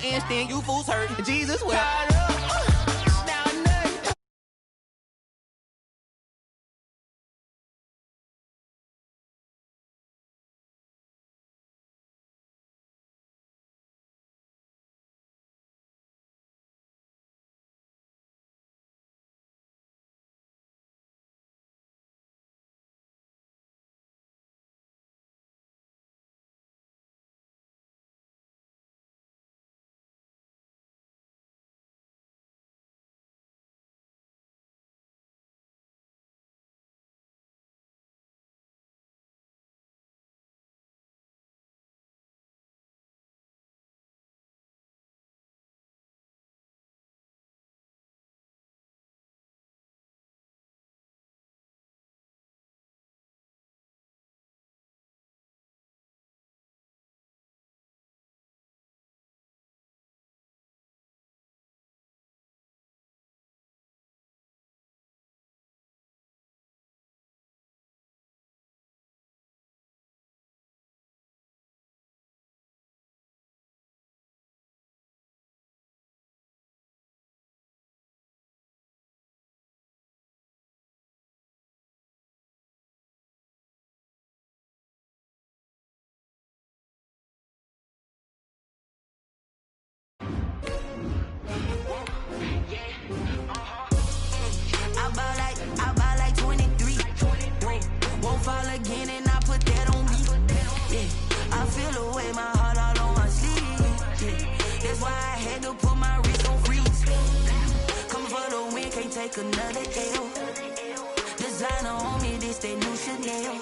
handstand, you fools hurt. Jesus wept. I buy like 23. Won't fall again and I put that on me. Yeah, I feel the way, my heart all on my sleeve. Yeah, that's why I had to put my wrist on freeze. Coming for the win, can't take another L. Designer on me, this that new Chanel.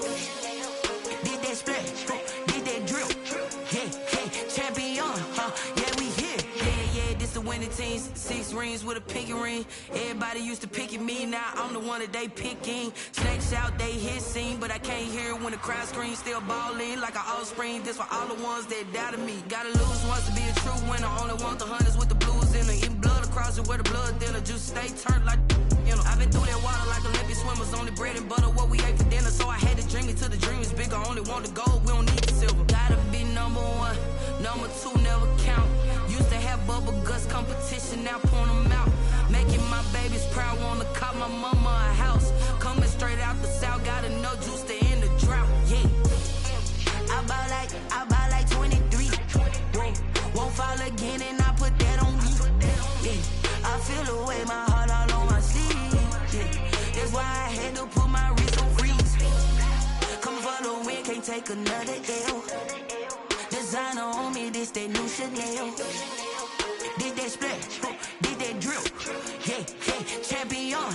Did that splash, did that drill. Yeah, champion, yeah, we here. Yeah, this the winning team. 6 rings with a pinky ring. Everybody used to pick at me, now I'm the one that they picking. Snakes out, they hit scene, but I can't hear it when the crowd screams. Still balling like an offspring. This for all the ones that doubted me. Gotta lose once to be a true winner. Only want the hunters with the blues in it. Eating blood across it where the blood thinner. Just stay turned like, you know. I've been through that water like Olympic swimmers. Only bread and butter, what we ate for dinner. So I had to dream it till the dream is bigger. Only want the gold, we don't need the silver. Gotta be number 1, number 2 never count. Used to have bubble guts competition, now point them out. Making my babies proud, wanna cop my mama a house. Coming straight out the south, got enough juice to end the drought. Yeah, I buy like 23. Won't fall again and I put that on me. Yeah, I feel the way, my heart all on my sleeve. Yeah, that's why I had to put my wrist on freeze. Coming for the win, can't take another L. Designer on me, this that new Chanel. Did that splash, did that drill. Yeah, champion,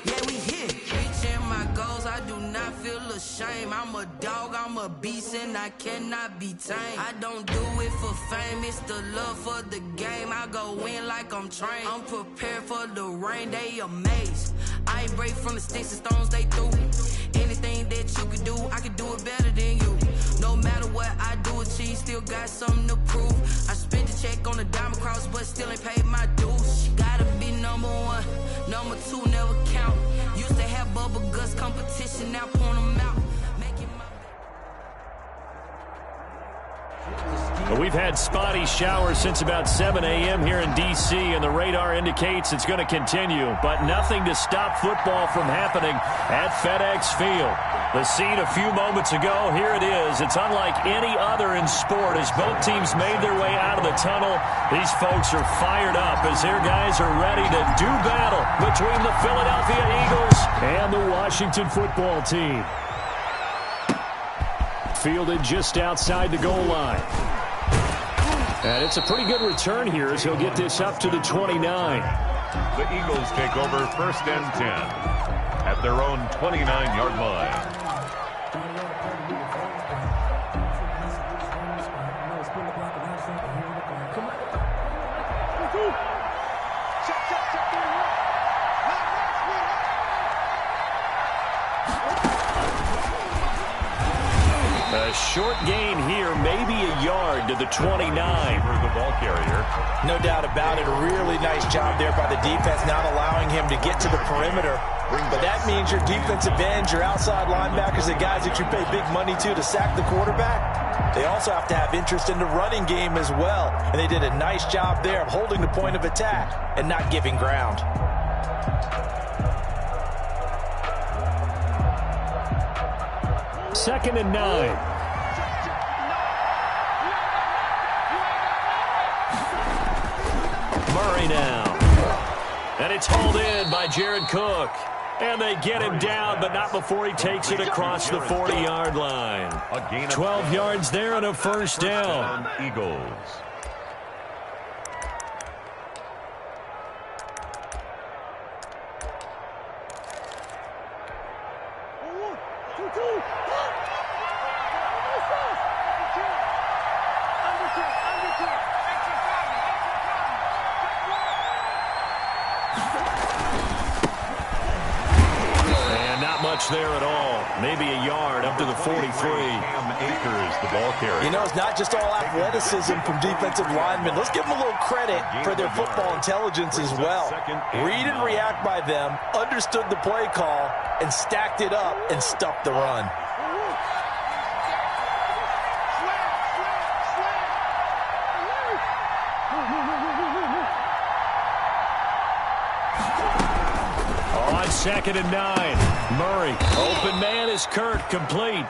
yeah, we here. Reaching my goals, I do not feel ashamed. I'm a dog, I'm a beast, and I cannot be tamed. I don't do it for fame, it's the love for the game. I go in like I'm trained. I'm prepared for the rain, they amazed. I ain't break from the sticks and stones they threw. Anything that you could do, I could do it better than you. No matter what I do, achieve, still got something to prove. I spent the check on the diamond cross, but still ain't paid my dues. Gotta be number 1, number 2 never count. Used to have bubble guts competition, now point them out. Well, we've had spotty showers since about 7 a.m. here in D.C., and the radar indicates it's going to continue, but nothing to stop football from happening at FedEx Field. The scene a few moments ago, here it is. It's unlike any other in sport as both teams made their way out of the tunnel. These folks are fired up as their guys are ready to do battle between the Philadelphia Eagles and the Washington football team. Fielded just outside the goal line. And it's a pretty good return here as he'll get this up to the 29. The Eagles take over 1st and 10 at their own 29-yard line. A short gain here, maybe a yard to the 29. The ball carrier. No doubt about it. A really nice job there by the defense, not allowing him to get to the perimeter But that means your defensive ends, your outside linebackers, the guys that you pay big money to sack the quarterback, they also have to have interest in the running game as well. And they did a nice job there of holding the point of attack and not giving ground. Second and 9. Murray now. And it's hauled in by Jared Cook. And they get him down, but not before he takes it across the 40-yard line. 12 yards there and a first down. Eagles. There at all. Maybe a yard up to the 43. Akers, the ball carrier. You know, it's not just all athleticism from defensive linemen. Let's give them a little credit for their football intelligence as well. Read and react by them, understood the play call, and stacked it up and stuffed the run. On second and 9. Murray, open man is Kirk, complete.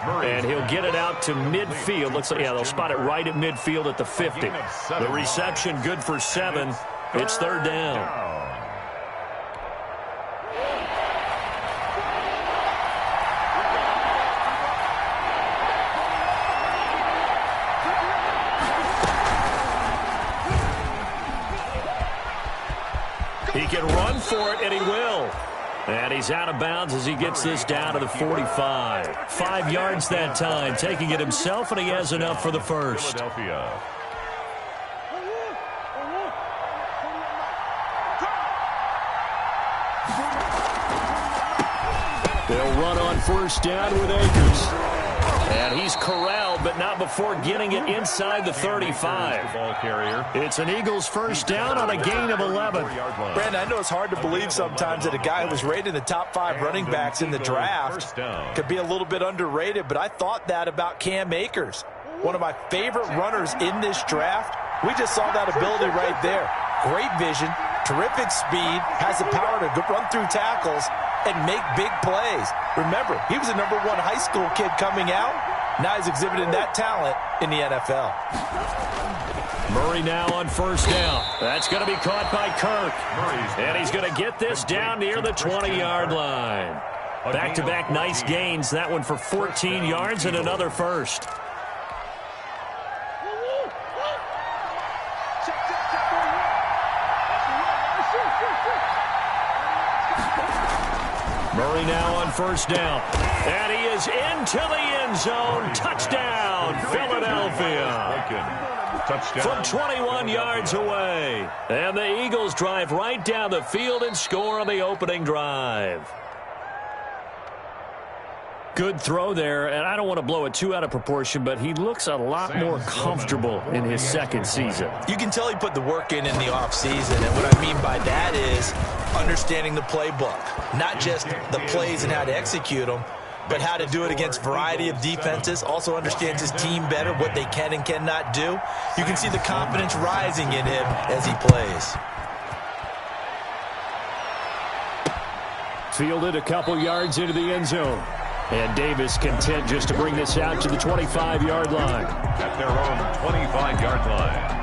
And he'll get it out to midfield. Looks like, yeah, they'll spot it right at midfield at the 50. The reception good for 7. It's third down. He can run for it, and he will. And he's out of bounds as he gets this down to the 45. 5 yards that time, taking it himself, and he has enough for the first. Philadelphia. They'll run on first down with Akers. And he's corralled, but not before getting it inside the 35. Ball carrier. It's an Eagles first down on a gain of 11. Brandon, I know it's hard to believe sometimes that a guy who was rated in the top 5 running backs in the draft could be a little bit underrated, but I thought that about Cam Akers. One of my favorite runners in this draft. We just saw that ability right there. Great vision, terrific speed, has the power to run through tackles and make big plays. Remember, he was a #1 high school kid coming out. Now he's exhibiting that talent in the NFL. Murray now on first down. That's going to be caught by Kirk. And he's going to get this down near the 20-yard line. Back-to-back nice gains. That one for 14 yards and another first. Murray now on first down. And he is into the end zone. Touchdown, Philadelphia. Touchdown. From 21 yards away. And the Eagles drive right down the field and score on the opening drive. Good throw there, and I don't want to blow it too out of proportion, but he looks a lot more comfortable in his second season. You can tell he put the work in the offseason, and what I mean by that is understanding the playbook. Not just the plays and how to execute them, but how to do it against a variety of defenses. Also understands his team better, what they can and cannot do. You can see the confidence rising in him as he plays. Fielded a couple yards into the end zone. And Davis content just to bring this out to the 25-yard line. At their own 25-yard line.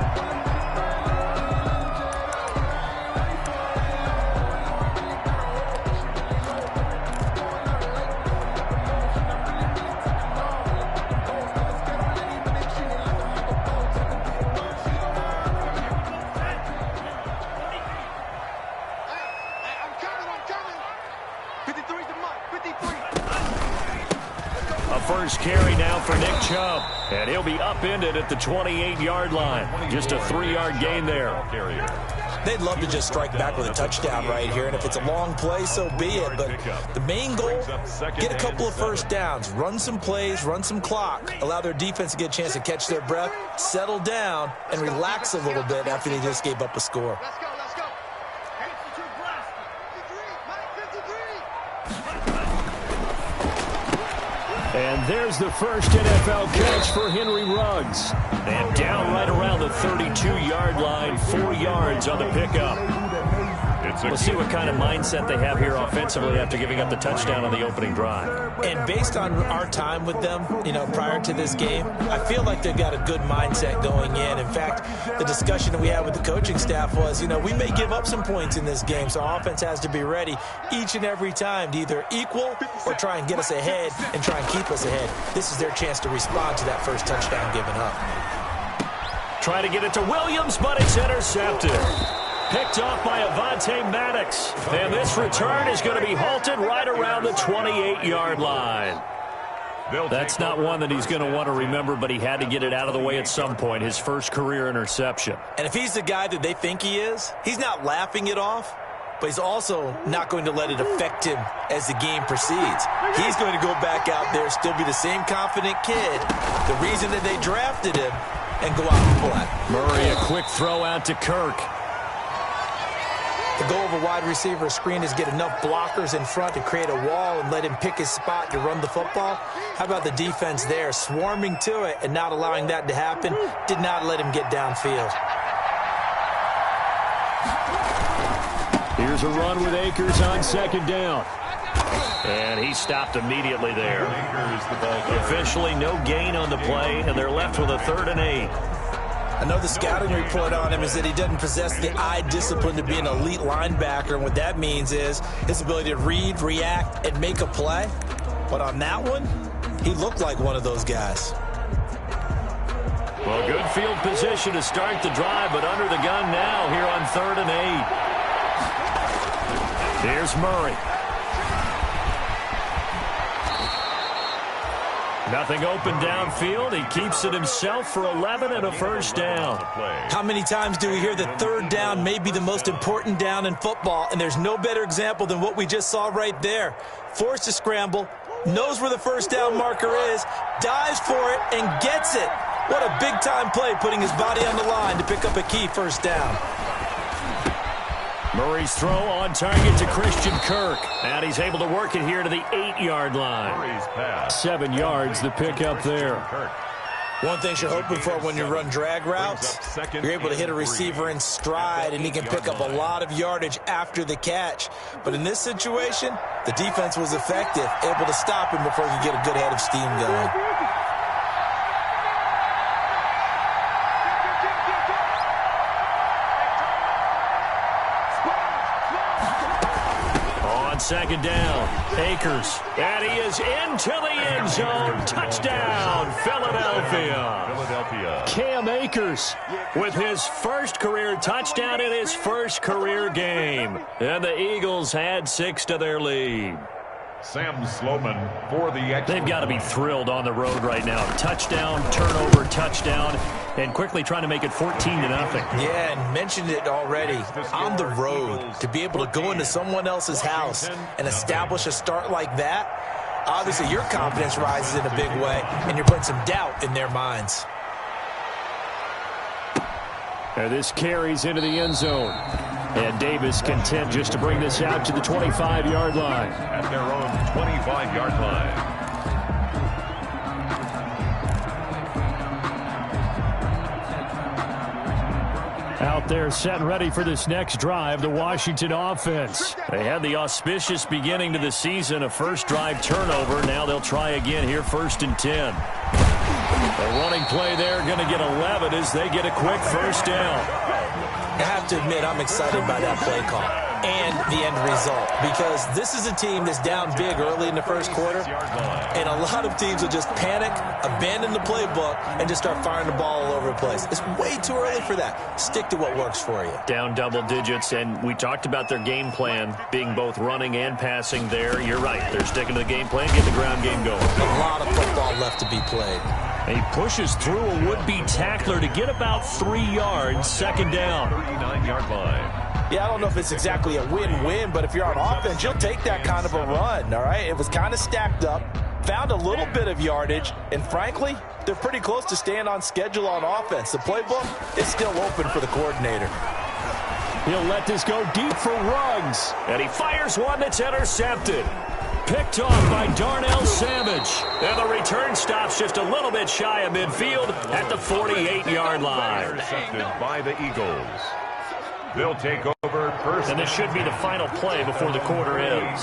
First carry now for Nick Chubb. And he'll be upended at the 28-yard line. Just a 3-yard gain there. They'd love to just strike back with a touchdown right here. And if it's a long play, so be it. But the main goal, get a couple of first downs. Run some plays, run some clock. Allow their defense to get a chance to catch their breath, settle down, and relax a little bit after they just gave up a score. And there's the first NFL catch for Henry Ruggs. And down right around the 32-yard line, 4 yards on the pickup. We'll see what kind of mindset they have here offensively after giving up the touchdown on the opening drive. And based on our time with them, prior to this game, I feel like they've got a good mindset going in. In fact, the discussion that we had with the coaching staff was, we may give up some points in this game, so our offense has to be ready each and every time to either equal or try and get us ahead and try and keep us ahead. This is their chance to respond to that first touchdown given up. Try to get it to Williams, but it's intercepted. Picked off by Avonte Maddox. And this return is going to be halted right around the 28-yard line. That's not one that he's going to want to remember, but he had to get it out of the way at some point, his first career interception. And if he's the guy that they think he is, he's not laughing it off, but he's also not going to let it affect him as the game proceeds. He's going to go back out there, still be the same confident kid, the reason that they drafted him, and go out and play. Murray, a quick throw out to Kirk. To go over wide receiver screen is get enough blockers in front to create a wall and let him pick his spot to run the football. How about the defense there, swarming to it and not allowing that to happen? Did not let him get downfield. Here's a run with Akers on second down. And he stopped immediately there. Officially no gain on the play, and they're left with a 3rd and 8. Another scouting report on him is that he doesn't possess the eye discipline to be an elite linebacker. And what that means is his ability to read, react, and make a play. But on that one, he looked like one of those guys. Well, good field position to start the drive, but under the gun now here on 3rd and 8. Here's Murray. Nothing open downfield. He keeps it himself for 11 and a first down. How many times do we hear that third down may be the most important down in football? And there's no better example than what we just saw right there. Forced to scramble, knows where the first down marker is, dives for it, and gets it. What a big-time play, putting his body on the line to pick up a key first down. Murray's throw on target to Christian Kirk. And he's able to work it here to the 8-yard line. 7 yards, the pickup there. One thing you're hoping for when you run drag routes, you're able to hit a receiver in stride, and he can pick up a lot of yardage after the catch. But in this situation, the defense was effective, able to stop him before he could get a good head of steam going. Second down, Akers, and he is into the end zone. Touchdown, Philadelphia. Cam Akers with his first career touchdown in his first career game. And the Eagles had 6 to their lead. Sam Sloman for the extra. They've got to be thrilled on the road right now. Touchdown, turnover, touchdown, and quickly trying to make it 14-0. Yeah, and mentioned it already. On the road, to be able to go into someone else's house and establish a start like that, obviously your confidence rises in a big way, and you're putting some doubt in their minds. And this carries into the end zone. And Davis content just to bring this out to the 25-yard line. At their own 25-yard line. Out there set and ready for this next drive, the Washington offense. They had the auspicious beginning to the season, a first drive turnover. Now they'll try again here, 1st and 10. The running play there going to get 11 as they get a quick first down. I have to admit, I'm excited by that play call and the end result, because this is a team that's down big early in the first quarter, and a lot of teams will just panic, abandon the playbook, and just start firing the ball all over the place. It's way too early for that. Stick to what works for you. Down double digits, and we talked about their game plan being both running and passing there. You're right. They're sticking to the game plan, get the ground game going. A lot of football left to be played. He pushes through a would-be tackler to get about 3 yards, second down. 39-yard line. Yeah, I don't know if it's exactly a win-win, but if you're on offense, you'll take that kind of a run, all right? It was kind of stacked up, found a little bit of yardage, and frankly, they're pretty close to staying on schedule on offense. The playbook is still open for the coordinator. He'll let this go deep for Ruggs, and he fires one that's intercepted. Picked off by Darnell Savage. And the return stops just a little bit shy of midfield at the 48-yard line. Intercepted by the Eagles. They'll take over first. And this should be the final play before the quarter ends.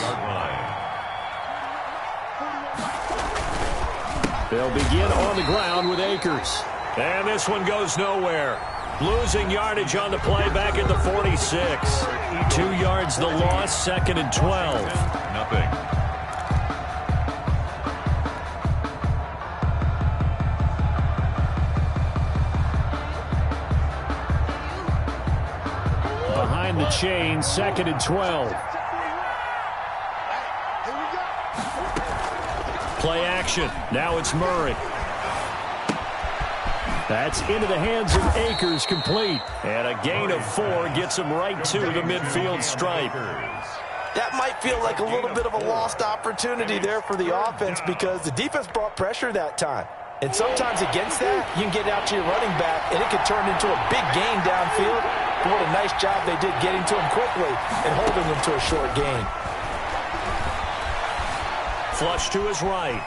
They'll begin on the ground with Akers. And this one goes nowhere. Losing yardage on the play back at the 46. 2 yards the loss, 2nd and 12. Nothing. Behind the chain, 2nd and 12. Play action. Now it's Murray. That's into the hands of Akers, complete. And a gain of 4 gets him right to the midfield stripe. That might feel like a little bit of a lost opportunity there for the offense because the defense brought pressure that time. And sometimes against that, you can get out to your running back, and it could turn into a big gain downfield. But what a nice job they did getting to him quickly and holding him to a short gain. Flush to his right.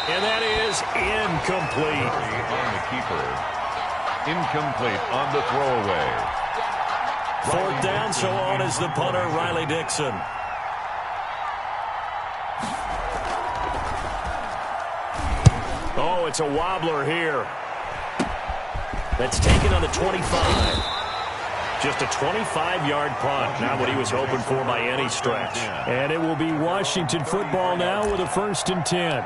And that is incomplete. On the keeper. Incomplete on the throwaway. 4th down, so on is the punter, Riley Dixon. Oh, it's a wobbler here. That's taken on the 25. Just a 25-yard punt. Not what he was hoping for by any stretch. And it will be Washington football now with a 1st and 10.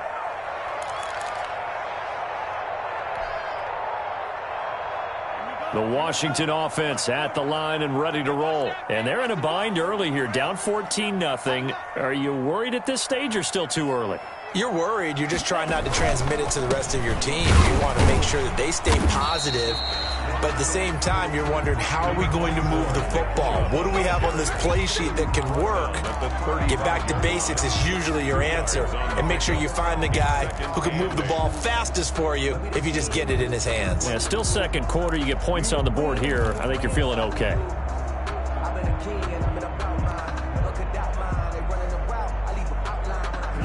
The Washington offense at the line and ready to roll. And they're in a bind early here, down 14-0. Are you worried at this stage or still too early? You're worried. You're just trying not to transmit it to the rest of your team. You want to make sure that they stay positive. But at the same time, you're wondering, how are we going to move the football? What do we have on this play sheet that can work? Get back to basics is usually your answer. And make sure you find the guy who can move the ball fastest for you if you just get it in his hands. Yeah, still 2nd quarter. You get points on the board here. I think you're feeling okay.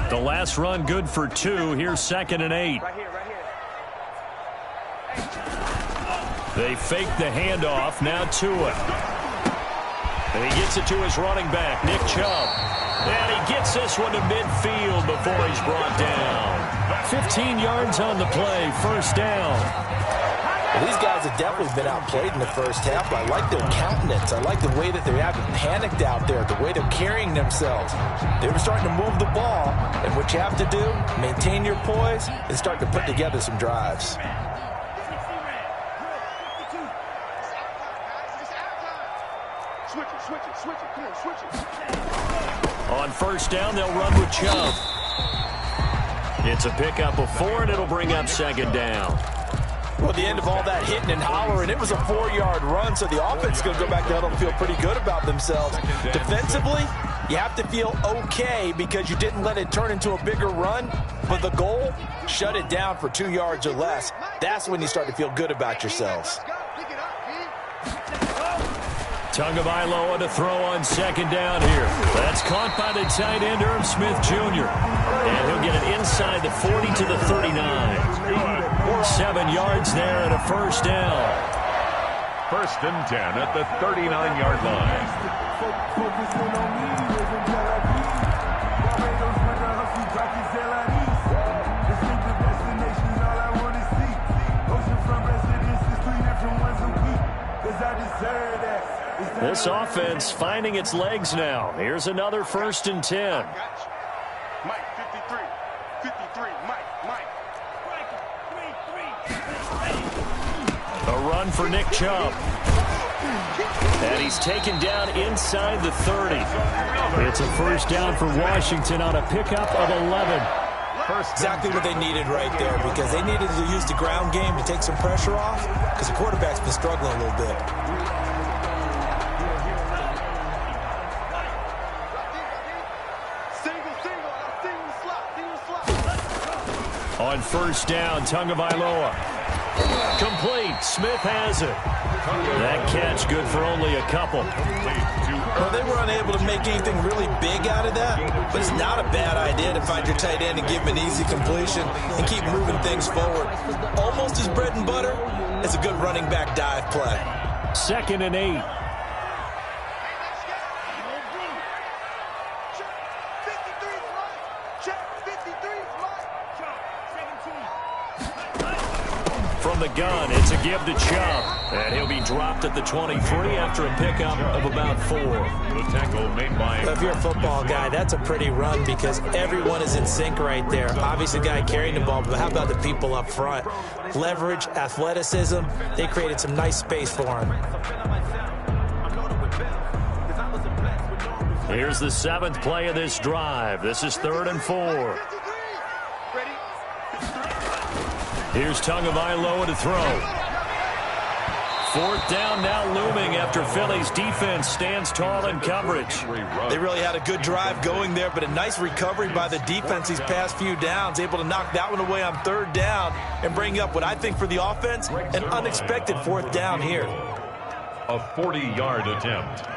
The last run good for 2. Here's 2nd and 8. They fake the handoff, now to it. And he gets it to his running back, Nick Chubb. And he gets this one to midfield before he's brought down. 15 yards on the play, 1st down. Well, these guys have definitely been outplayed in the first half. I like their countenance. I like the way that they haven't panicked out there, the way they're carrying themselves. They were starting to move the ball, and what you have to do, maintain your poise and start to put together some drives. On 1st down, they'll run with Chubb. It's a pickup of 4, and it'll bring up 2nd down. Well, the end of all that hitting and hollering, it was a 4-yard run, so the offense is going to go back to huddle and feel pretty good about themselves. Defensively, you have to feel okay because you didn't let it turn into a bigger run, but the goal, shut it down for 2 yards or less. That's when you start to feel good about yourselves. Tagovailoa to throw on 2nd down here. That's caught by the tight end, Irv Smith Jr. And he'll get it inside the 40 to the 39. 7 yards there and a 1st down. 1st and 10 at the 39-yard line. This offense finding its legs now. Here's another 1st and 10. Mike, 53. 53, Mike. A run for Nick Chubb. And he's taken down inside the 30. It's a 1st down for Washington on a pickup of 11. Exactly what they needed right there, because they needed to use the ground game to take some pressure off, because the quarterback's been struggling a little bit. On 1st down, Tagovailoa. Complete. Smith has it. That catch good for only a couple. Well, they were unable to make anything really big out of that, but it's not a bad idea to find your tight end and give him an easy completion and keep moving things forward. Almost his bread and butter. It's a good running back dive play. 2nd and 8. From the gun, it's a give to Chubb. And he'll be dropped at the 23 after a pickup of about 4. The tackle made by... Well, if you're a football guy, that's a pretty run because everyone is in sync right there. Obviously, the guy carrying the ball, but how about the people up front? Leverage, athleticism, they created some nice space for him. Here's the 7th play of this drive. This is 3rd and 4. Here's Tagovailoa to throw. 4th down now looming after Philly's defense stands tall in coverage. They really had a good drive going there, but a nice recovery by the defense these past few downs, able to knock that one away on 3rd down and bring up what I think for the offense, an unexpected 4th down here. A 40-yard attempt.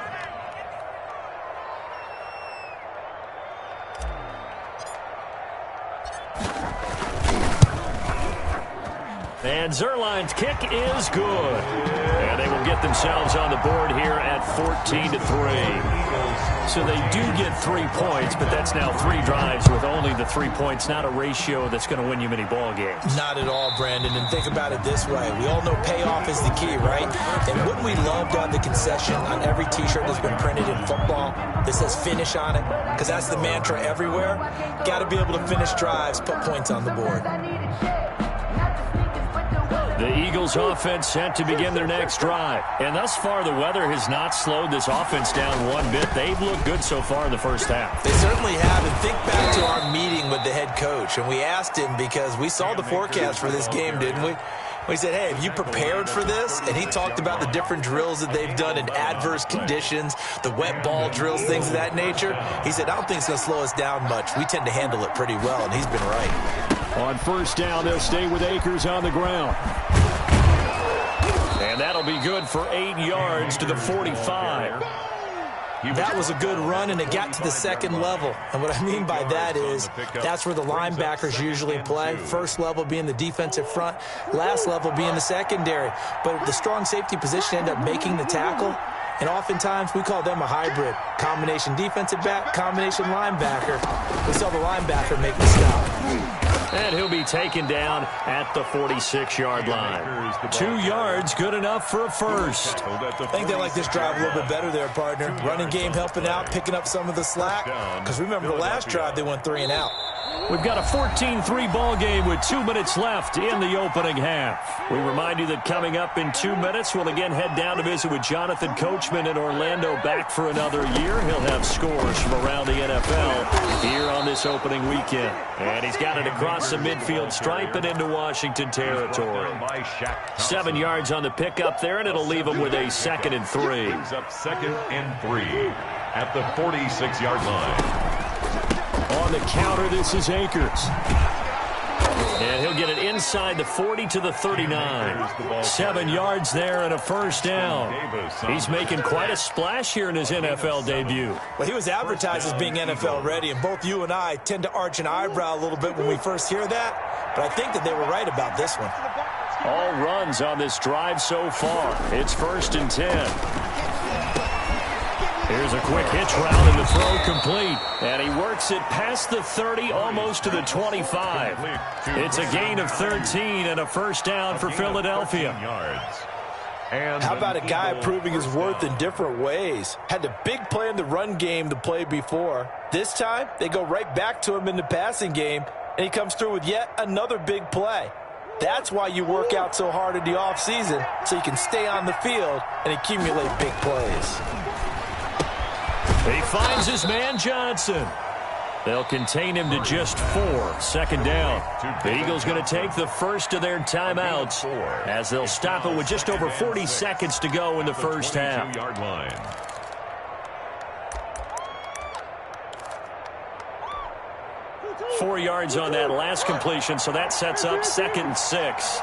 And Zerline's kick is good. And they will get themselves on the board here at 14-3. So they do get 3 points, but that's now 3 drives with only the 3 points, not a ratio that's going to win you many ball games. Not at all, Brandon. And think about it this way. We all know payoff is the key, right? And wouldn't we love to have the concession on every T-shirt that's been printed in football that says finish on it? Because that's the mantra everywhere. Got to be able to finish drives, put points on the board. The Eagles offense set to begin their next drive. And thus far, the weather has not slowed this offense down one bit. They've looked good so far in the first half. They certainly have. And think back to our meeting with the head coach. And we asked him because we saw the forecast for this game, didn't we? We said, hey, have you prepared for this? And he talked about the different drills that they've done in adverse conditions, the wet ball drills, things of that nature. He said, I don't think it's going to slow us down much. We tend to handle it pretty well, and he's been right. On 1st down, they'll stay with Akers on the ground. And that'll be good for 8 yards to the 45. That was a good run, and it got to the 2nd level. And what I mean by that is that's where the linebackers usually play. First level being the defensive front, last level being the secondary. But the strong safety position ended up making the tackle. And oftentimes we call them a hybrid. Combination defensive back, combination linebacker. We saw the linebacker make the stop. And he'll be taken down at the 46-yard line. 2 yards, good enough for a first. I think they like this drive a little bit better there, partner. Running game helping out, picking up some of the slack. Because remember the last drive, they went 3 and out. We've got a 14-3 ball game with 2 minutes left in the opening half. We remind you that coming up in 2 minutes, we'll again head down to visit with Jonathan Coachman in Orlando, back for another year. He'll have scores from around the NFL here on this opening weekend. And he's got it across the midfield stripe and into Washington territory. 7 yards on the pickup there, and it'll leave him with a 2nd and 3. Brings up 2nd and 3 at the 46-yard line. On the counter, this is Akers. And he'll get it inside the 40 to the 39. 7 yards there and a first down. He's making quite a splash here in his NFL debut. Well, he was advertised as being NFL ready, and both you and I tend to arch an eyebrow a little bit when we first hear that. But I think that they were right about this one. All runs on this drive so far. It's 1st and 10. Here's a quick hitch route and the throw complete. And he works it past the 30, almost to the 25. It's a gain of 13 and a first down for Philadelphia. How about a guy proving his worth in different ways? Had a big play in the run game the play before. This time, they go right back to him in the passing game, and he comes through with yet another big play. That's why you work out so hard in the offseason, so you can stay on the field and accumulate big plays. He finds his man Johnson. They'll contain him to just 4. 2nd down. The Eagles going to take the first of their timeouts as they'll stop it with just over 40 seconds to go in the first half. 4 yards on that last completion, so that sets up 2nd and 6.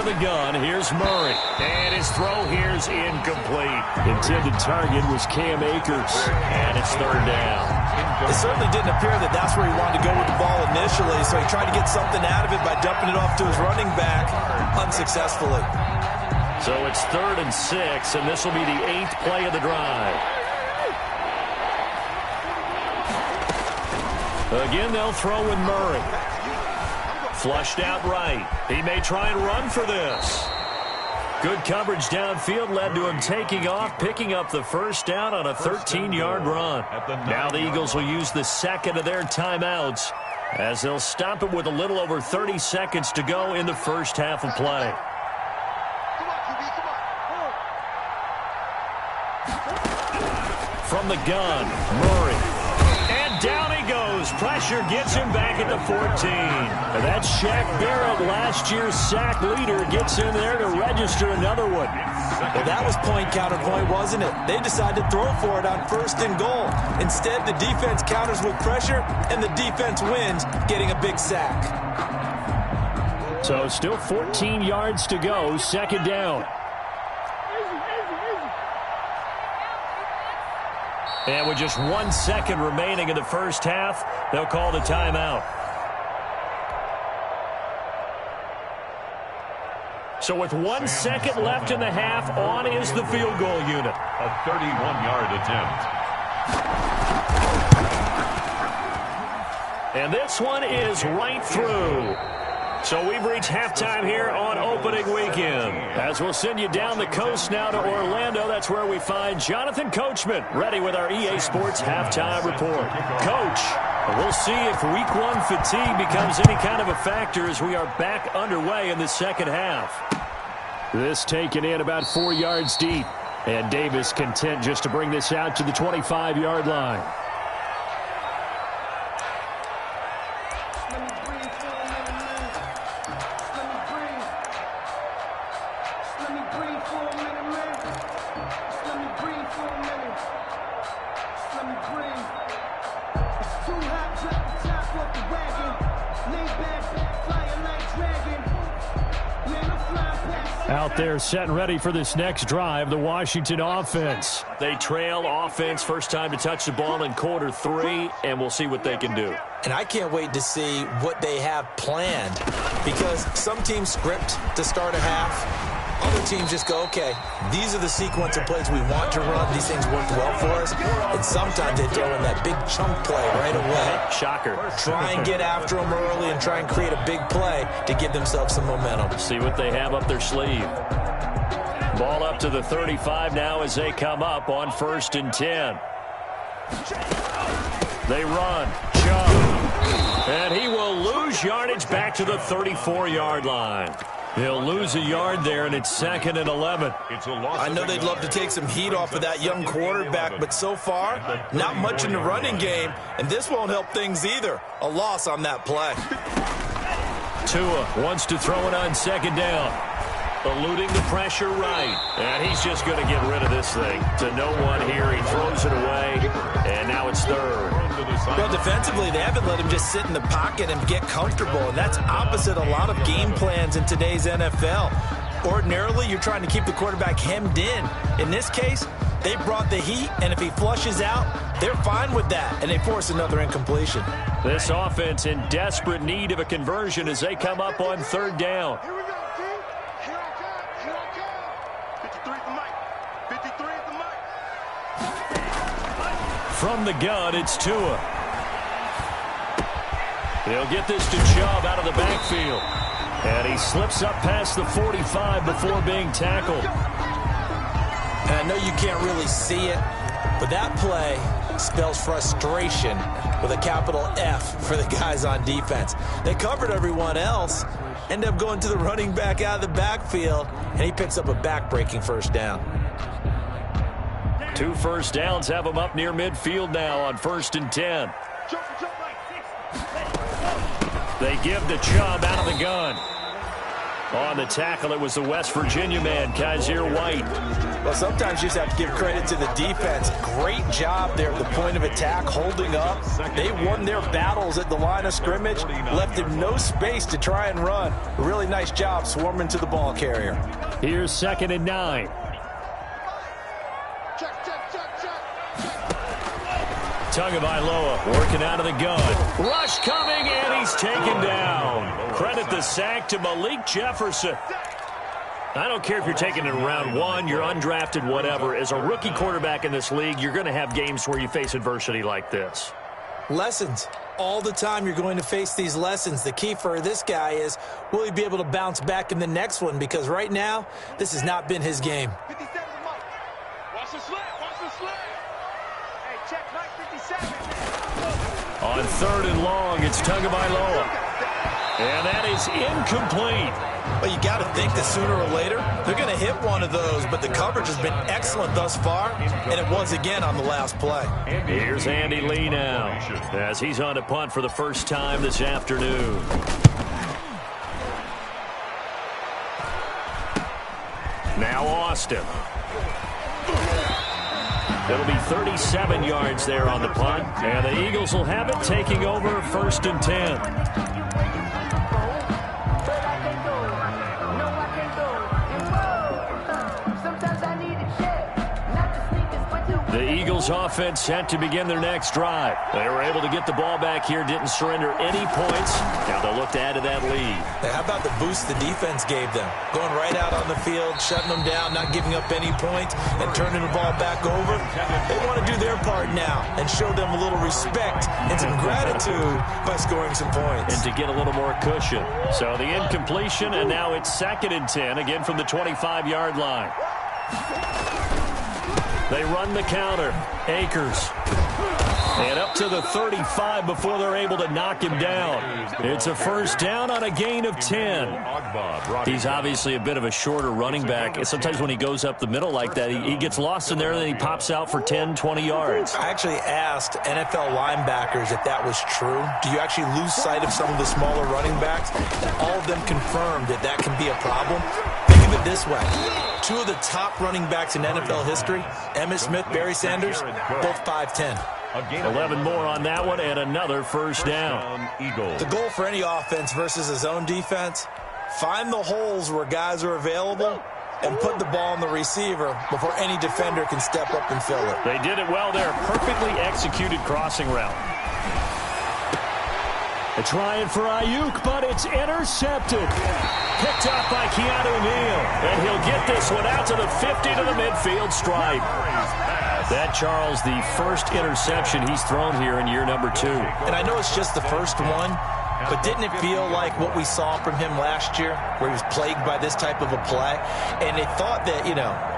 the gun. Here's Murray. And his throw here's incomplete. Intended target was Cam Akers. And it's third down. It certainly didn't appear that that's where he wanted to go with the ball initially, so he tried to get something out of it by dumping it off to his running back unsuccessfully. So it's 3rd and 6, and this will be the 8th play of the drive. Again, they'll throw with Murray. Flushed out right. He may try and run for this. Good coverage downfield led to him taking off, picking up the first down on a 13-yard run. Now the Eagles will use the second of their timeouts as they'll stop it with a little over 30 seconds to go in the first half of play. From the gun, Murray. And down he goes. Pressure gets him back at the 14. And that's Shaq Barrett, last year's sack leader, gets in there to register another one. Well, that was point counterpoint, wasn't it? They decided to throw for it on 1st and goal. Instead, the defense counters with pressure, and the defense wins, getting a big sack. So still 14 yards to go, 2nd down. And with just 1 second remaining in the first half, they'll call the timeout. So with 1 second left in the half, on is the field goal unit. A 31-yard attempt. And this one is right through. So we've reached halftime here on opening weekend. As we'll send you down the coast now to Orlando, that's where we find Jonathan Coachman ready with our EA Sports halftime report. Coach, we'll see if week 1 fatigue becomes any kind of a factor as we are back underway in the second half. This taken in about 4 yards deep. And Davis content just to bring this out to the 25-yard line. Out there set and ready for this next drive, the Washington offense. They trail offense, first time to touch the ball in quarter 3, and we'll see what they can do. And I can't wait to see what they have planned, because some teams script to start a half. Other teams just go, okay, these are the sequence of plays we want to run. These things worked well for us. And sometimes they throw in that big chunk play right away. Shocker. Try and get after them early and try and create a big play to give themselves some momentum. See what they have up their sleeve. Ball up to the 35 now as they come up on 1st and 10. They run. Chubb. And he will lose yardage back to the 34-yard line. He'll lose a yard there, and it's 2nd and 11. I know they'd love to take some heat off of that young quarterback, but so far, not much in the running game, and this won't help things either. A loss on that play. Tua wants to throw it on 2nd down. Eluding the pressure right. And he's just going to get rid of this thing. To no one here. He throws it away, and now it's 3rd. Well, defensively, they haven't let him just sit in the pocket and get comfortable, and that's opposite a lot of game plans in today's NFL. Ordinarily, you're trying to keep the quarterback hemmed in. In this case, they brought the heat, and if he flushes out, they're fine with that, and they force another incompletion. This offense in desperate need of a conversion as they come up on 3rd down. Here we go, team. Here I come. Here I come. 53 at the mic. 53 at the mic. From the gun, it's Tua. He'll get this to Chubb out of the backfield. And he slips up past the 45 before being tackled. And I know you can't really see it, but that play spells frustration with a capital F for the guys on defense. They covered everyone else, end up going to the running back out of the backfield, and he picks up a back-breaking 1st down. 2 first downs have him up near midfield now on 1st and 10. They give to Chubb out of the gun. On the tackle, it was the West Virginia man, Kaiser White. Well, sometimes you just have to give credit to the defense. Great job there at the point of attack, holding up. They won their battles at the line of scrimmage, left him no space to try and run. A really nice job swarming to the ball carrier. Here's 2nd and 9. Tagovailoa working out of the gun. Rush coming, and he's taken down. Credit the sack to Malik Jefferson. I don't care if you're taking it in round 1, you're undrafted, whatever. As a rookie quarterback in this league, you're going to have games where you face adversity like this. Lessons. All the time you're going to face these lessons. The key for this guy is, will he be able to bounce back in the next one? Because right now, this has not been his game. 57 Watch the slant. Watch the slant. Hey, check Mike 57. On 3rd and long, it's Tagovailoa. And that is incomplete. Well, you got to think that sooner or later, they're going to hit one of those, but the coverage has been excellent thus far, and it was again on the last play. Here's Andy Lee now, as he's on to punt for the first time this afternoon. Now Austin. It'll be 37 yards there on the punt, and the Eagles will have it, taking over 1st and 10. The Eagles offense set to begin their next drive. They were able to get the ball back here, didn't surrender any points. Now they'll look to add to that lead. Hey, how about the boost the defense gave them? Going right out on the field, shutting them down, not giving up any points, and turning the ball back over. They want to do their part now and show them a little respect and some gratitude by scoring some points. And to get a little more cushion. So the incompletion, and now it's 2nd and 10, again from the 25-yard line. They run the counter. Akers. And up to the 35 before they're able to knock him down. It's a 1st down on a gain of 10. He's obviously a bit of a shorter running back. Sometimes when he goes up the middle like that, he gets lost in there and then he pops out for 10, 20 yards. I actually asked NFL linebackers if that was true. Do you actually lose sight of some of the smaller running backs? And all of them confirmed that that can be a problem. Think of it this way. 2 of the top running backs in NFL history, Emmitt Smith, Barry Sanders, both 5'10". 11 more on that one, and another 1st down. The goal for any offense versus a zone defense, find the holes where guys are available and put the ball on the receiver before any defender can step up and fill it. They did it well there. Perfectly executed crossing route. A trying for Ayuk, but it's intercepted. Picked up by Keanu Neal. And he'll get this one out to the 50 to the midfield stripe. That, Charles, the first interception he's thrown here in year number 2. And I know it's just the first one, but didn't it feel like what we saw from him last year, where he was plagued by this type of a play? And they thought that,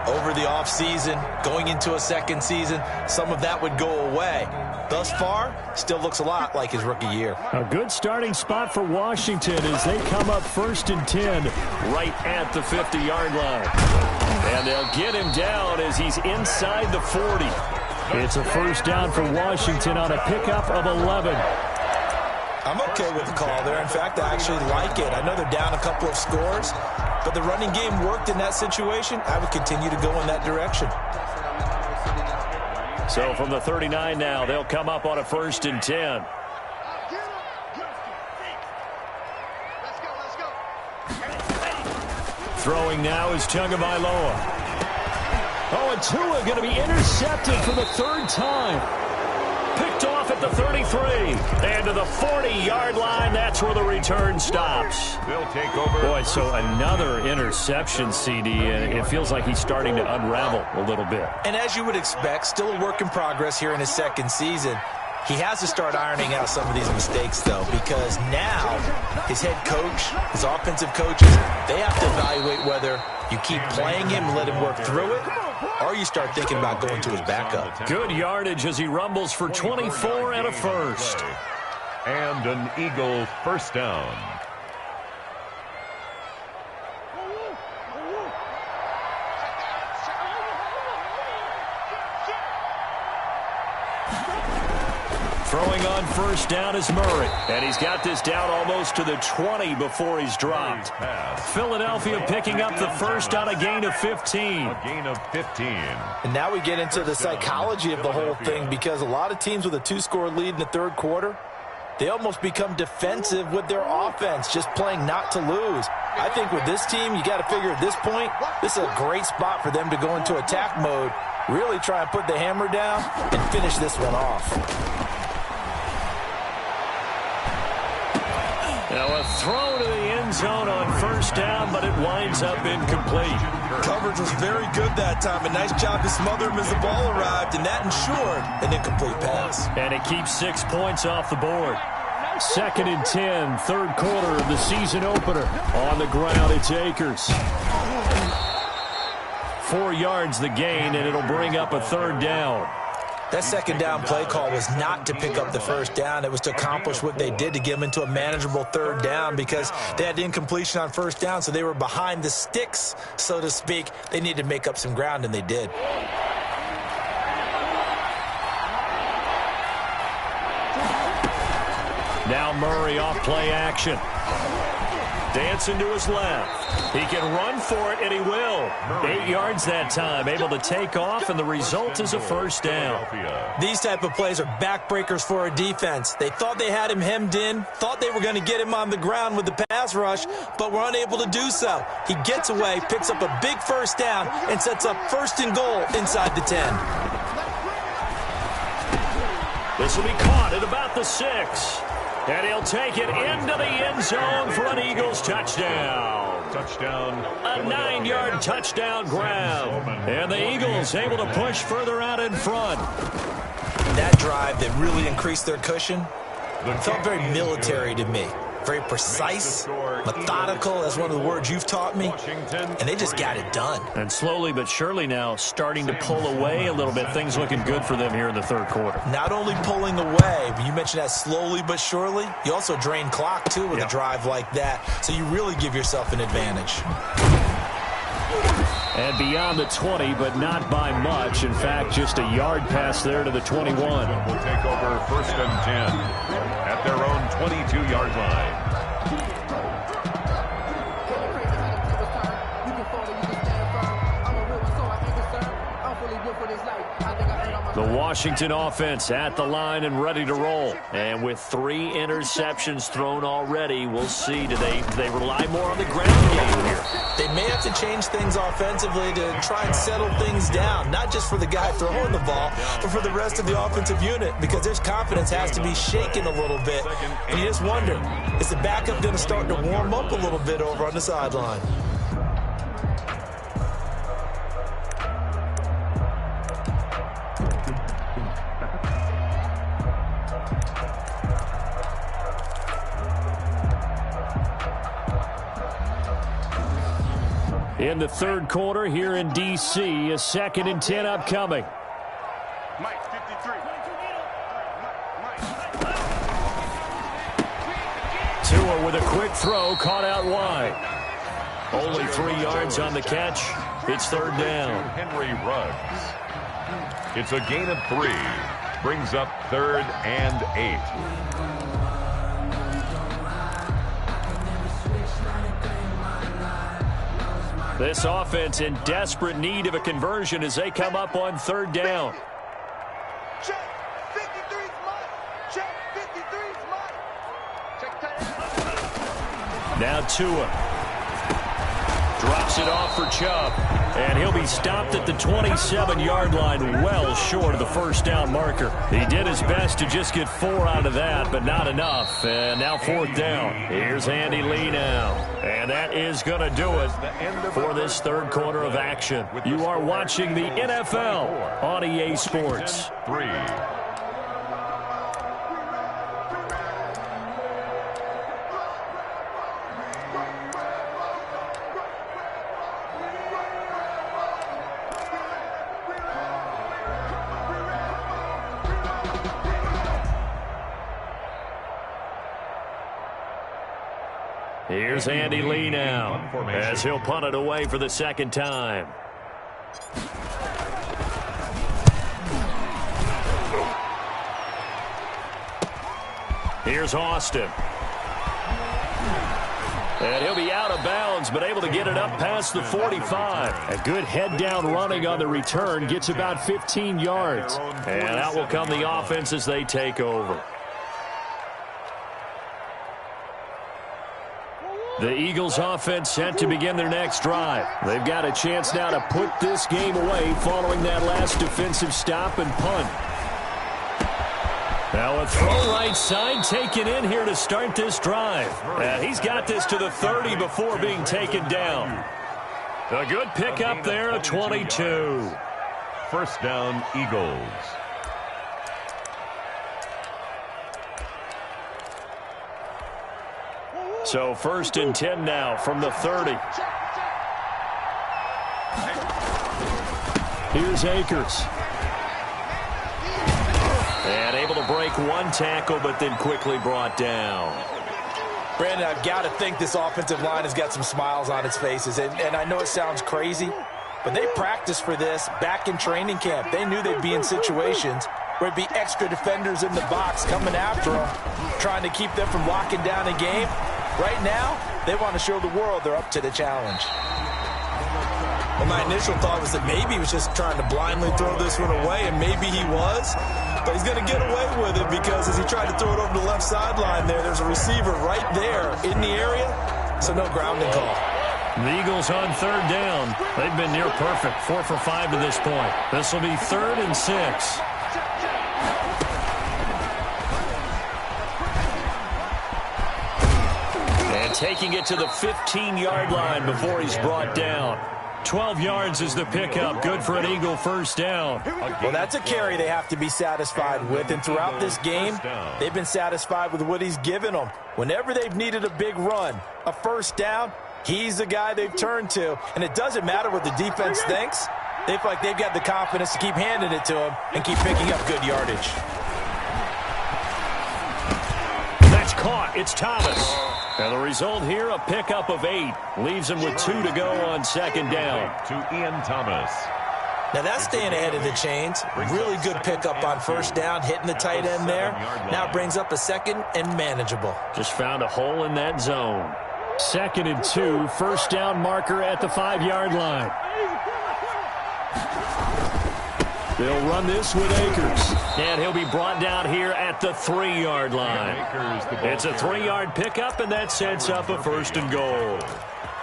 over the offseason, going into a second season, some of that would go away. Thus far, still looks a lot like his rookie year. A good starting spot for Washington as they come up 1st and 10 right at the 50-yard line. And they'll get him down as he's inside the 40. It's a 1st down for Washington on a pickup of 11. I'm okay with the call there. In fact, I actually like it. I know they're down a couple of scores, but the running game worked in that situation. I would continue to go in that direction. So from the 39 now, they'll come up on a 1st and 10. Throwing now is Tagovailoa. Oh, and Tua going to be intercepted for the 3rd time. Picked off at the 33. And to the 40-yard line, that's where the return stops. They'll take over. Boy, so another interception, CD, and it feels like he's starting to unravel a little bit. And as you would expect, still a work in progress here in his 2nd season. He has to start ironing out some of these mistakes, though, because now his head coach, his offensive coaches, they have to evaluate whether you keep playing him and let him work through it, or you start thinking about going to his backup. Good yardage as he rumbles for 24 and a 1st. And an Eagle 1st down. Throwing on first down is Murray. And he's got this down almost to the 20 before he's dropped. Philadelphia picking up the first on a gain of 15. A gain of 15. And now we get into the psychology of the whole thing, because a lot of teams with a 2-score lead in the third quarter, they almost become defensive with their offense, just playing not to lose. I think with this team, you got to figure at this point, this is a great spot for them to go into attack mode, really try and put the hammer down and finish this one off. Now a throw to the end zone on first down, but it winds up incomplete. Coverage was very good that time. A nice job to smother him as the ball arrived, and that ensured an incomplete pass. And it keeps 6 points off the board. 2nd and 10, third quarter of the season opener. On the ground, it's Akers. 4 yards the gain, and it'll bring up a third down. That second down play call was not to pick up the first down. It was to accomplish what they did, to get them into a manageable third down, because they had incompletion on first down, so they were behind the sticks, so to speak. They needed to make up some ground, and they did. Now Murray off play action. Dancing to his left. He can run for it, and he will. 8 yards that time, able to take off, and the result is a first down. These type of plays are backbreakers for a defense. They thought they had him hemmed in, thought they were going to get him on the ground with the pass rush, but were unable to do so. He gets away, picks up a big first down, and sets up 1st and goal inside the 10. This will be caught at about the 6. And he'll take it into the end zone for an Eagles touchdown. Touchdown. A 9-yard touchdown grab. And the Eagles able to push further out in front. That drive that really increased their cushion felt very military to me. Very precise, methodical. That's one of the words you've taught me. And they just got it done. And slowly but surely now starting to pull away a little bit. Things looking good for them here in the third quarter. Not only pulling away, but you mentioned that slowly but surely. You also drain clock, too, with a drive like that. So you really give yourself an advantage. And beyond the 20, but not by much. In fact, just a yard pass there to the 21. Will take over 1st and 10 at their own 22-yard line. The Washington offense at the line and ready to roll. And with 3 interceptions thrown already, we'll see. Do they rely more on the ground game here? They may have to change things offensively to try and settle things down, not just for the guy throwing the ball, but for the rest of the offensive unit, because their confidence has to be shaken a little bit. And you just wonder, is the backup going to start to warm up a little bit over on the sideline? In the third quarter here in D.C., a 2nd and 10 upcoming. Mike, 53. Tua with a quick throw, caught out wide. Only 3 yards on the catch. It's third down. Henry Ruggs. It's a gain of 3. Brings up 3rd and 8. This offense in desperate need of a conversion as they come up on third down. Check 53's Mike. Check 53's Mike. Check that. Now Tua drops it off for Chubb, and he'll be stopped at the 27-yard line, well short of the first down marker. He did his best to just get 4 out of that, but not enough. And now 4th down. Here's Andy Lee now, and that is going to do it for this third quarter of action. You are watching the NFL on EA Sports. 3. Here's Andy Lee now as he'll punt it away for the 2nd time. Here's Austin. And he'll be out of bounds, but able to get it up past the 45. A good head-down running on the return, gets about 15 yards. And out will come the offense as they take over. The Eagles offense set to begin their next drive. They've got a chance now to put this game away following that last defensive stop and punt. Now a throw right side taken in here to start this drive. And he's got this to the 30 before being taken down. A good pickup there at 22. First down, Eagles. So 1st and 10 now from the 30. Here's Akers. And able to break one tackle, but then quickly brought down. Brandon, I've got to think this offensive line has got some smiles on its faces. And I know it sounds crazy, but they practiced for this back in training camp. They knew they'd be in situations where it'd be extra defenders in the box coming after them, trying to keep them from locking down a game. Right now, they want to show the world they're up to the challenge. Well, my initial thought was that maybe he was just trying to blindly throw this one away, and maybe he was. But he's going to get away with it because as he tried to throw it over the left sideline there's a receiver right there in the area, so no grounding call. The Eagles on 3rd down. They've been near perfect, 4 for 5 to this point. This will be 3rd and 6. And taking it to the 15-yard line before he's brought down. 12 yards is the pickup. Good for an Eagle first down. Well, that's a carry they have to be satisfied with. And throughout this game, they've been satisfied with what he's given them. Whenever they've needed a big run, a first down, he's the guy they've turned to. And it doesn't matter what the defense thinks. They feel like they've got the confidence to keep handing it to him and keep picking up good yardage. That's caught. It's Thomas. And the result here, a pickup of 8. Leaves him with 2 to go on 2nd down. To Ian Thomas. Now that's staying ahead of the chains. Really good pickup on 1st down, hitting the tight end there. Now it brings up a 2nd and manageable. Just found a hole in that zone. 2nd and 2, first down marker at the 5-yard line. They'll run this with Akers. And he'll be brought down here at the 3-yard line. It's a 3-yard pickup, and that sets up a 1st and goal.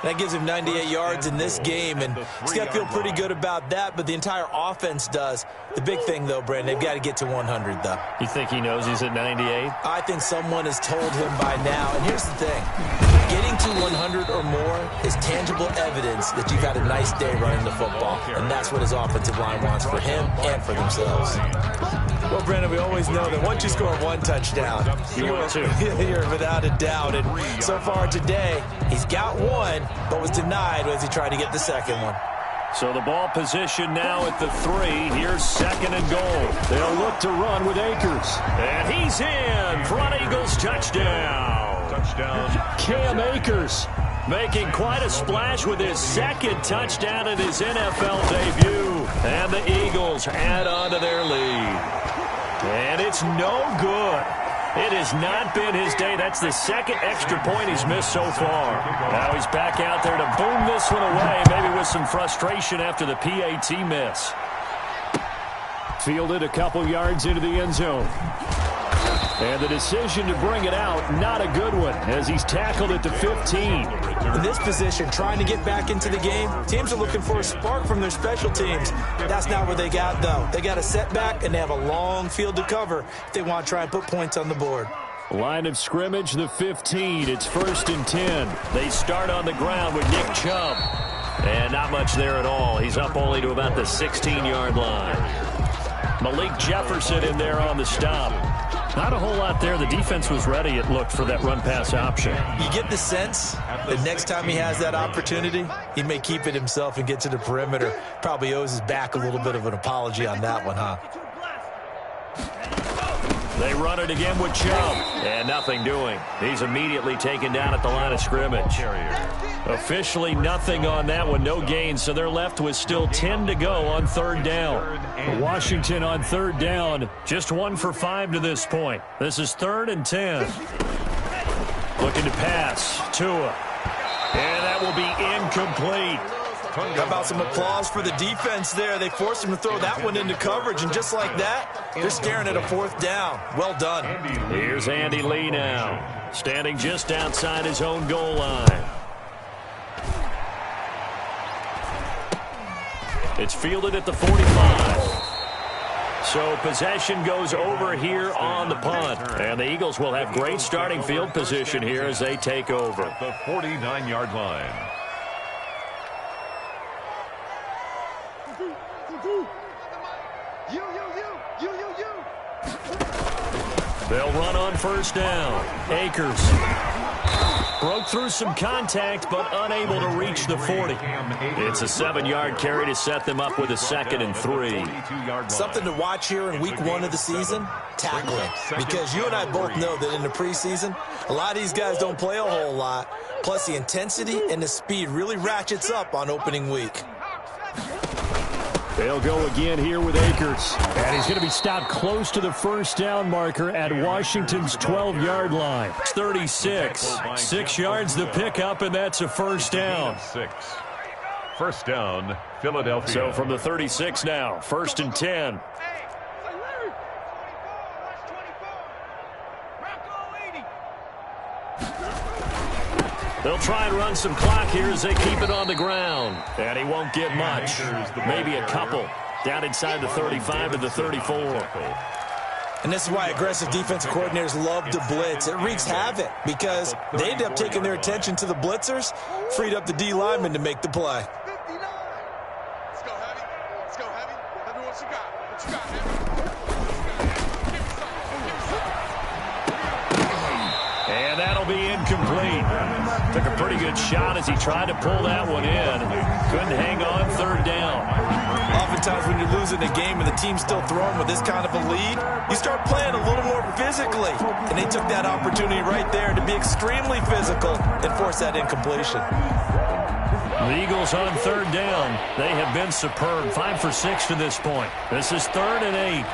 That gives him 98 yards in this game, and he's got to feel pretty good about that, but the entire offense does. The big thing, though, Brandon, they've got to get to 100, though. You think he knows he's at 98? I think someone has told him by now, and here's the thing. Getting to 100 or more is tangible evidence that you've had a nice day running the football, and that's what his offensive line wants for him and for themselves. Well, Brandon, we always know that once you score 1 touchdown, you're without a doubt. And so far today, he's got 1, but was denied as he tried to get the 2nd one. So the ball position now at the 3. Here's 2nd and goal. They'll look to run with Akers. And he's in. Front Eagles touchdown. Cam Akers making quite a splash with his 2nd touchdown in his NFL debut. And the Eagles add on to their lead. And it's no good. It has not been his day. That's the 2nd extra point he's missed so far. Now he's back out there to boom this one away, maybe with some frustration after the PAT miss. Fielded a couple yards into the end zone. And the decision to bring it out, not a good one, as he's tackled at the 15. In this position, trying to get back into the game, teams are looking for a spark from their special teams. That's not what they got, though. They got a setback, and they have a long field to cover if they want to try and put points on the board. Line of scrimmage, the 15. It's 1st and 10. They start on the ground with Nick Chubb. And not much there at all. He's up only to about the 16-yard line. Malik Jefferson in there on the stop. Not a whole lot there. The defense was ready, it looked, for that run-pass option. You get the sense that next time he has that opportunity, he may keep it himself and get to the perimeter. Probably owes his back a little bit of an apology on that one, huh? They run it again with Chubb. And nothing doing. He's immediately taken down at the line of scrimmage. Officially nothing on that one. No gain. So they're left with still 10 to go on third down. Washington on third down. Just 1 for 5 to this point. This is 3rd and 10. Looking to pass. Tua. And that will be incomplete. How about some applause for the defense there? They forced him to throw that one into coverage, and just like that, they're staring at a 4th down. Well done. Here's Andy Lee now, standing just outside his own goal line. It's fielded at the 45. So possession goes over here on the punt. And the Eagles will have great starting field position here as they take over. At the 49-yard line. They'll run on first down. Akers broke through some contact, but unable to reach the 40. It's a 7-yard carry to set them up with a 2nd and 3. Something to watch here in week 1 of the season, tackling. Because you and I both know that in the preseason, a lot of these guys don't play a whole lot. Plus, the intensity and the speed really ratchets up on opening week. They'll go again here with Akers. And he's going to be stopped close to the first down marker at Washington's 12-yard line. It's 36. 6 yards the pickup, and that's a first down. 6. First down, Philadelphia. So from the 36 now, 1st and 10. They'll try and run some clock here as they keep it on the ground. And he won't get much. Maybe a couple. Down inside the 35 to the 34. And this is why aggressive defensive coordinators love to blitz. It wreaks havoc because they end up taking their attention to the blitzers, freed up the D lineman to make the play. Let's go, Heavy. Let's go, Heavy. Let me what you got. What you got, Heavy? And that'll be incomplete. Took a pretty good shot as he tried to pull that one in. Couldn't hang on third down. Oftentimes when you're losing a game and the team's still throwing with this kind of a lead, you start playing a little more physically. And they took that opportunity right there to be extremely physical and force that incompletion. The Eagles on third down. They have been superb. 5 for 6 to this point. This is 3rd and 8.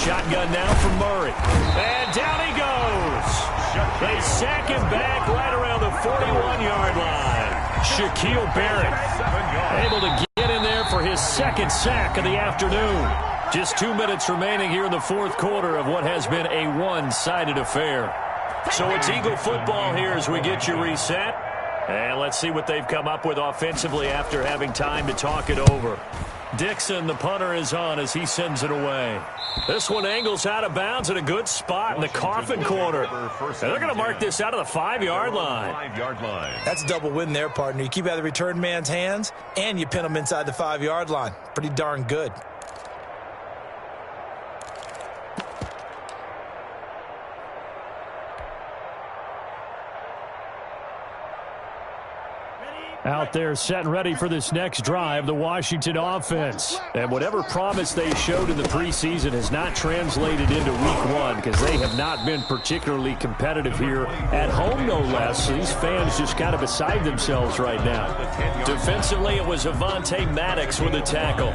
Shotgun now from Murray. And down he goes. They sack him back right around the 41-yard line. Shaquille Barrett able to get in there for his 2nd sack of the afternoon. Just 2 minutes remaining here in the 4th quarter of what has been a one-sided affair. So it's Eagle football here as we get you reset. And let's see what they've come up with offensively after having time to talk it over. Dixon, the punter, is on as he sends it away. This one angles out of bounds at a good spot in the coffin corner. And they're going to mark this out of the 5-yard line. That's a double win there, partner. You keep out of the return man's hands, and you pin him inside the 5-yard line. Pretty darn good. Out there set and ready for this next drive, the Washington offense. And whatever promise they showed in the preseason has not translated into week 1 because they have not been particularly competitive here at home, no less. These fans just kind of beside themselves right now. Defensively, it was Avonte Maddox with a tackle.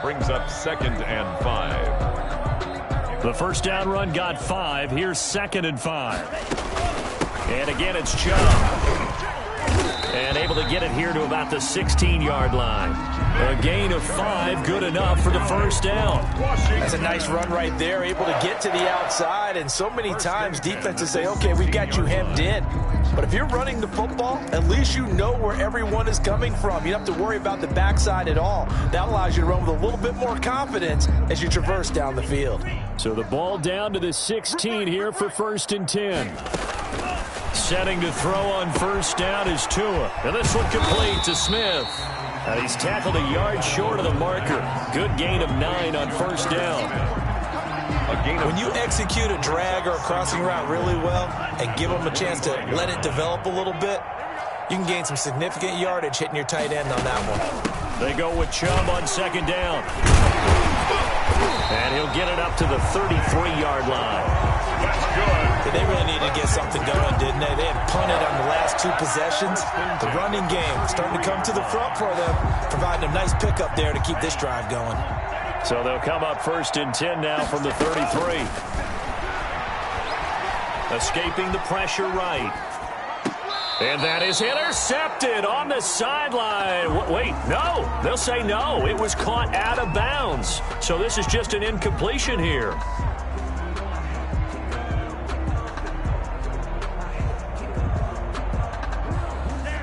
Brings up 2nd and 5. The first down run got 5. Here's 2nd and 5. And again, it's Chubb. And able to get it here to about the 16-yard line. A gain of 5, good enough for the first down. That's a nice run right there, able to get to the outside. And so many times defenses say, okay, we got you hemmed in. But if you're running the football, at least you know where everyone is coming from. You don't have to worry about the backside at all. That allows you to run with a little bit more confidence as you traverse down the field. So the ball down to the 16 here for 1st and 10. Setting to throw on first down is Tua. And this one complete to Smith. And he's tackled a yard short of the marker. Good gain of 9 on first down. When you execute a drag or a crossing route really well and give them a chance to let it develop a little bit, you can gain some significant yardage hitting your tight end on that one. They go with Chubb on 2nd down. And he'll get it up to the 33-yard line. That's good. They really needed to get something going, didn't they? They had punted on the last 2 possessions. The running game starting to come to the front for them, providing a nice pickup there to keep this drive going. So they'll come up 1st and 10 now from the 33. Escaping the pressure right. And that is intercepted on the sideline. Wait, no. They'll say no. It was caught out of bounds. So this is just an incompletion here.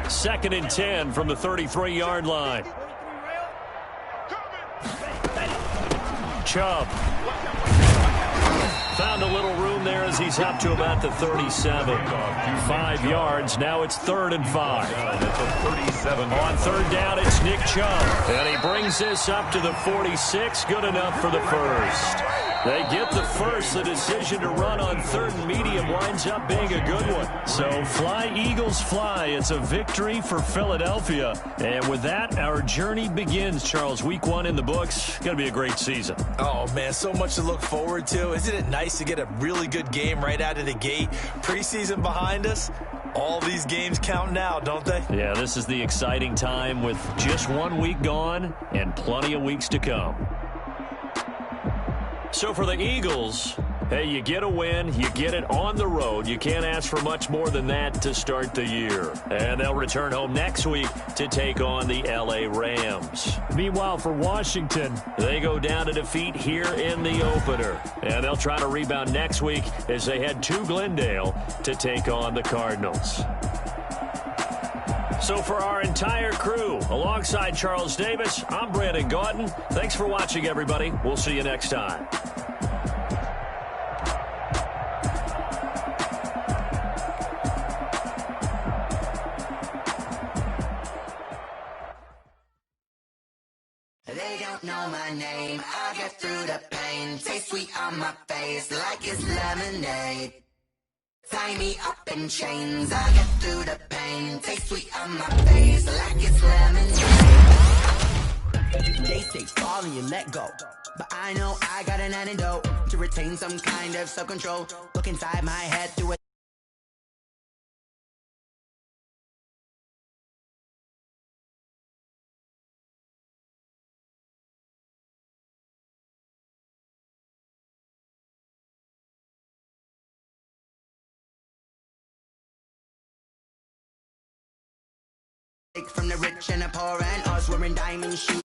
Second and 10 from the 33-yard line. Chubb found a little room there as he's up to about the 37. 5 yards. Now it's 3rd and 5. On 3rd down, it's Nick Chubb. And he brings this up to the 46. Good enough for the first. They get the first. The decision to run on 3rd and medium winds up being a good one. So fly, Eagles, fly. It's a victory for Philadelphia. And with that, our journey begins, Charles. Week 1 in the books. Going to be a great season. Oh, man, so much to look forward to. Isn't it nice to get a really good game right out of the gate? Preseason behind us. All these games count now, don't they? Yeah, this is the exciting time with just 1 week gone and plenty of weeks to come. So for the Eagles, hey, you get a win, you get it on the road. You can't ask for much more than that to start the year. And they'll return home next week to take on the L.A. Rams. Meanwhile, for Washington, they go down to defeat here in the opener. And they'll try to rebound next week as they head to Glendale to take on the Cardinals. So for our entire crew, alongside Charles Davis, I'm Brandon Gaudin. Thanks for watching, everybody. We'll see you next time. They don't know my name. I get through the pain. Taste sweet on my face like it's lemonade. Tie me up in chains, I get through the pain. Taste sweet on my face like it's lemonade. They say fall and you let go, but I know I got an antidote to retain some kind of self-control. Look inside my head through a from the rich and the poor and us wearing diamond shoes.